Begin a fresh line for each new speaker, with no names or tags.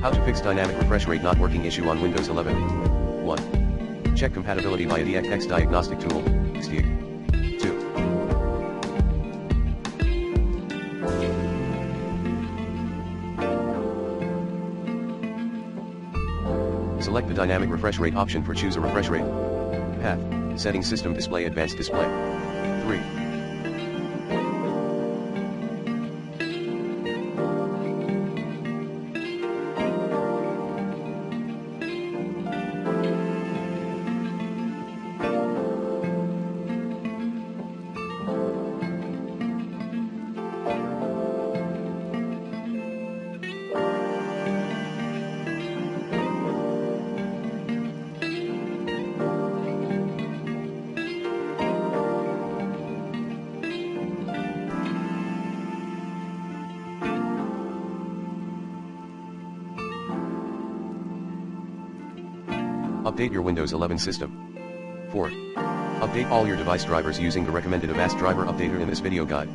How to fix dynamic refresh rate not working issue on Windows 11. 1. Check compatibility via DXX diagnostic tool, STIG. 2. Select the dynamic refresh rate option for choose a refresh rate. Path, Settings System Display Advanced Display. 3. Update your Windows 11 system. 4. Update all your device drivers using the recommended Avast driver updater in this video guide.